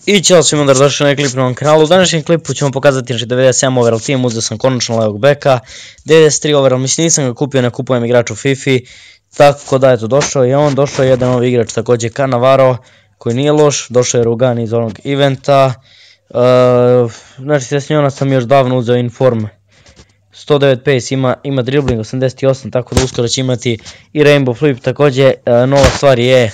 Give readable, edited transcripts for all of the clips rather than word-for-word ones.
I ćao svima da došli na klip na ovom kanalu. U današnjem klipu ćemo pokazati 97 overall team, uzeo sam konačno levog beka, 93 overall, mislim nisam ga kupio, ne kupujem igrač u Fifi, tako da eto došao je on, došao je jedan novi igrač također Cannavaro, koji nije loš, došao je Rugan iz onog eventa, znači Sesnjona sam još davno uzeo inform, 109 pace, ima dribbling 88, tako da uskoro će imati i rainbow flip, također nova stvar je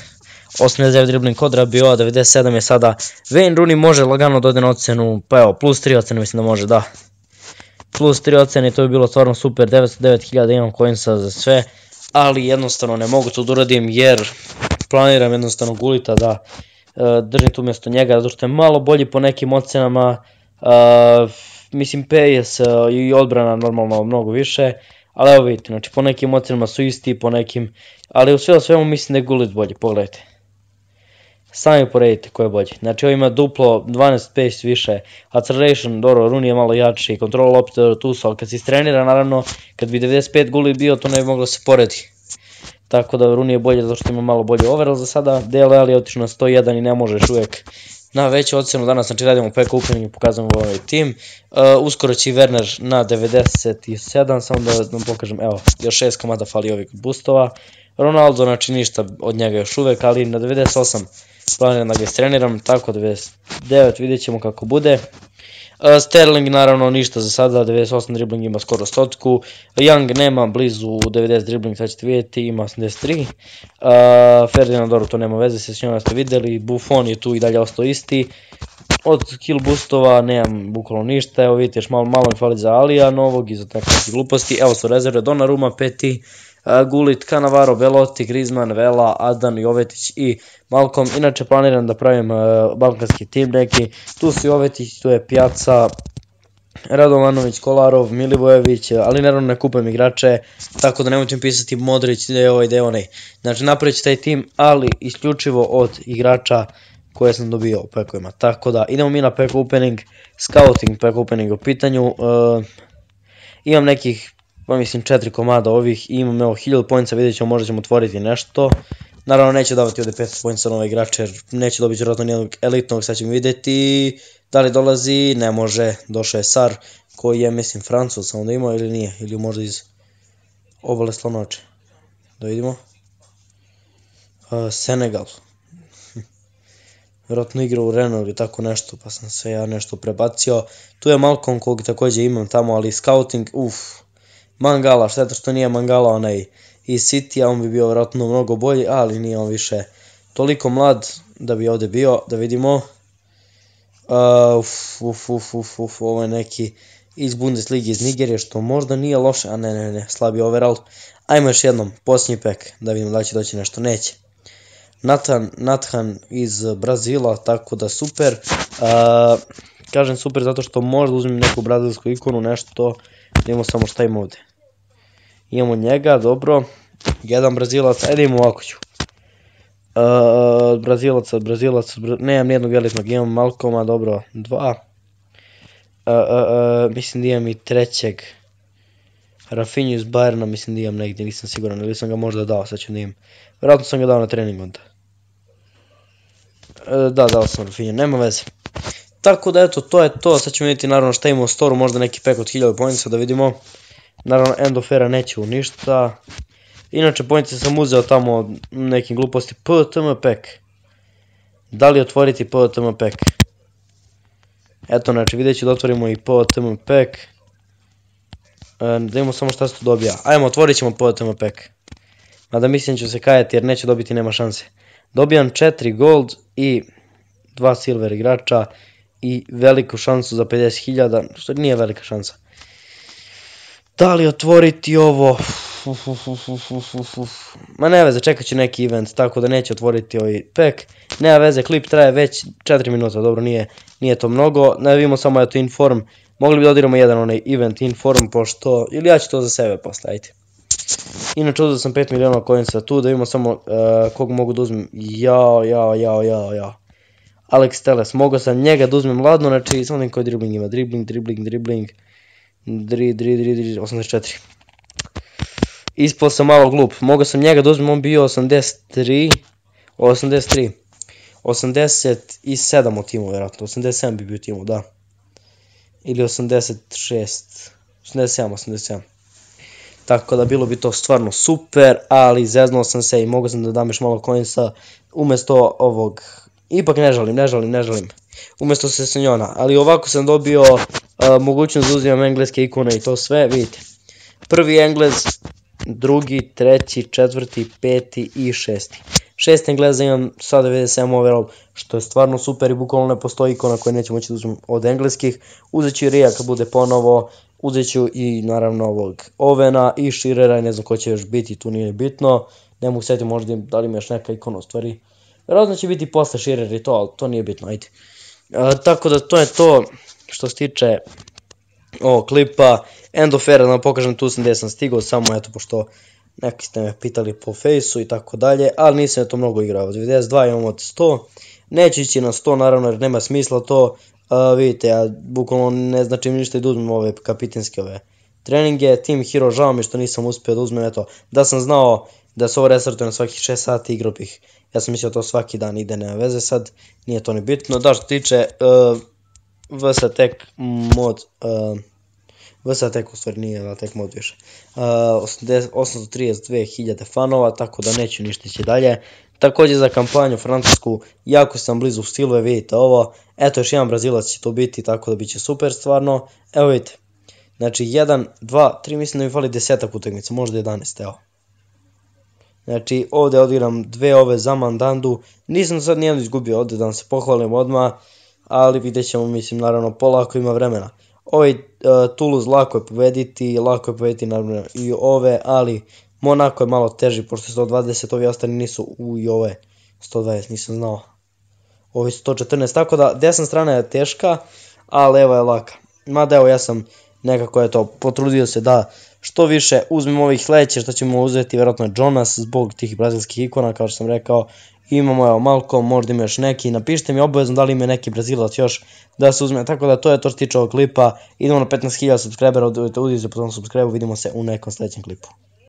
89 dribbling kod Rabiot, 97 je sada. Wayne Rooney može lagano dodati na ocenu, pa evo, plus 3 ocene mislim da može, da. Plus 3 ocene i to bi bilo stvarno super, 909.000 imam coinsa za sve, ali jednostavno ne mogu to da uradim jer planiram jednostavno Gulita da držim tu mjesto njega, zato što je malo bolji po nekim ocenama, mislim PS i odbrana normalno mnogo više, ali evo vidite, znači po nekim ocenama su isti, po nekim, ali u svemu mislim da je Gulit bolji, pogledajte. Sami poredite ko je bolji, znači ovo ima duplo 12 pace više, acceleration, dobro, Rooney je malo jači, control lopte, tu su, ali kad se istrenira naravno, kad bi 95 Gulit bio to ne bi moglo se poredi. Tako da Rooney je bolje zato što ima malo bolji overall za sada, Dele Alli je otišao na 101 i ne možeš uvijek na veću ocenu danas, znači radimo pack opening i pokazujemo ovaj tim. Uskoro će i Werner na 97, samo da vam pokažem, evo, još 6 komada fali ovih boostova. Ronaldo, znači ništa od njega još uvijek, ali na 98 planiram da ga istreniram, tako 99 vidjet ćemo kako bude. Sterling naravno ništa za sada, 98 dribbling ima skoro 100, Young nema blizu 90 dribbling, sad ćete vidjeti, ima 83, Ferdinand dobro to nema veze, se s njom ste vidjeli, Buffon je tu i dalje ostao isti, od kill boostova nemam bukvalno ništa, evo vidite još malo mi fali za Alija novog, iza takvih gluposti, evo su rezerve Donnarumma, peti, Gullit, Cannavaro, Belotti, Griezmann, Vela, Adan, Jovetić i Malcolm. Inače planiram da pravim balkanski tim neki, tu su Jovetić, tu je Pjaca, Radovanović, Kolarov, Milivojević, ali naravno ne kupujem igrače, tako da nemojte mi pisati Modrić, da je ovaj, da je onaj. Znači napravit ću taj tim, ali isključivo od igrača koje sam dobio u packovima, tako da idemo mi na pack opening, scouting pack opening u pitanju, imam nekih pa mislim 4 komada ovih i imam evo 1000 poinca, vidjet ćemo, možda ćemo otvoriti nešto. Naravno neće davati ovdje 500 poinca na ovaj igrač jer neće dobiti vjerojatno nijednog elitnog, sad ćemo vidjeti da li dolazi, ne može, došao je Sar koji je mislim Francuz, samo da imao ili nije, ili možda iz obale Slonovače, da vidimo, Senegal, vjerojatno igra u Renault ili tako nešto, pa sam se ja nešto prebacio, tu je Malcolm kog također imam tamo, ali scouting, Mangala, šteta što nije Mangala onaj iz City, a on bi bio vjerojatno mnogo bolji, ali nije on više toliko mlad da bi ovdje bio, da vidimo. Ovo je neki iz Bundesligi iz Nigerije, što možda nije loše, a ne, slabi overall. Ajmo još jednom, posljednji pack, da vidimo da će doći nešto, neće. Nathan iz Brazila, tako da super. Kažem super zato što možda uzmem neku brazilsku ikonu, nešto, idemo samo šta ima ovdje. Imamo njega, dobro, jedan Brazilac, ajde imamo ovako ću. Brazilac, nemam nijednog elitnog, imam Malcoma, dobro, 2. Mislim da imam i trećeg, Rafinha iz Bayerna, mislim da imam negdje, nisam siguran, ili sam ga možda dao, sad ću da imam. Vjerojatno sam ga dao na trening onda. Da, dao sam Rafinha, nema veze. Tako da eto, to je to, sad ćemo vidjeti naravno šta ima u storu, možda neki pack od 1000 poinca da vidimo. Naravno end of era neće u ništa. Inače poince sam uzeo tamo nekim gluposti, PTM pack. Da li otvoriti PTM pack? Eto znači vidjet ću da otvorimo i PTM pack. Da imamo samo šta se tu dobija. Ajmo, otvorit ćemo PTM pack. Mada mislim ću se kajati jer neće dobiti, nema šanse. Dobijam 4 gold i 2 silver igrača. I veliku šansu za 50.000, što nije velika šansa. Da li otvoriti ovo? Ma ne veze, čekat ću neki event, tako da neće otvoriti ovaj pack. Nema veze, klip traje već 4 minuta, dobro, nije to mnogo. Ne vidimo samo eto inform, mogli bi da odiramo jedan onaj event inform, pošto, ili ja ću to za sebe posle, ajde. Inače uzeo sam 5 miliona coinsa tu, da vidimo samo kog mogu da uzmem, jao. Alex Telles, mogao sam njega da uzmem ladno, znači samo neki koji dribbling ima, dribbling, 84. Ispao sam malo glup, mogao sam njega da uzmem, on bio 83. 87 u timu, vjerojatno, 87 bi bio u timu, da. Ili 86, 87. Tako da bilo bi to stvarno super, ali zeznuo sam se i mogao sam da dam još malo coinsa umjesto ovog. Ipak ne žalim. Umjesto Sesenjona, ali ovako sam dobio mogućnost da uzimam engleske ikone i to sve, vidite. Prvi Englez, drugi, treći, četvrti, peti i šesti. 6 Engleza imam sa 97 overall, što je stvarno super i bukvalno ne postoji ikona koje neće moći da uzmem od engleskih. Uzet ću i Rija kad bude ponovo, uzet ću i naravno ovog Ovena i Shearera i ne znam ko će još biti, tu nije bitno. Ne mogu setiti možda da li ima još neka ikona u stvari. Vjerojatno će biti posle Shearer i to, ali to nije bitno, ajde. Tako da to je to što se tiče ovog klipa. End of era, da vam pokažem tu sam gdje sam stigao, samo eto pošto neki ste me pitali po fejsu i tako dalje, ali nisam to mnogo igrao. 92 imam od 100, neću ići na 100 naravno jer nema smisla to, vidite ja bukvalno ne znači mi ništa da uzmem ove kapitenske ove treninge. Team Hero žao mi što nisam uspio da uzmem, eto da sam znao da se ovo restartuje na svakih 6 sati igrao bih. Ja sam mislio to svaki dan ide, nema veze sad, nije to ni bitno. Da, što tiče VSTech mod, VSTech u stvari nije tek mod više, 832.000 fanova, tako da neću ništa ići dalje. Također za kampanju francusku, jako sam blizu stilove, vidite ovo, eto još jedan Brazilac će to biti, tako da bit će super stvarno. Evo vidite, znači 1, 2, 3, mislim da mi fali 10 utakmica, možda 11, evo. Znači ovdje odigram dve ove za Mandandu, nisam sad nijedno izgubio, ovdje da vam se pohvalim odmah, ali vidjet ćemo, mislim naravno polako ima vremena. Ovaj Toulouse lako je pobediti naravno i ove, ali Monaco je malo teži, pošto 120, ovi ostali nisu, i ove 120, nisam znao, ovi 114, tako da desna strana je teška, ali evo je laka. Mada evo ja sam nekako potrudio se da što više uzmem ovih sledeće, što ćemo uzeti, vjerojatno je Jonas zbog tih brazilskih ikona, kao što sam rekao. Imamo evo Malcolm, možda ima još neki, napišite mi obavezno da li ima neki Brazilac još da se uzme, tako da to je to što tiče ovog klipa. Idemo na 15.000 subscribera, udite po tom subscribe-u, vidimo se u nekom sledećem klipu.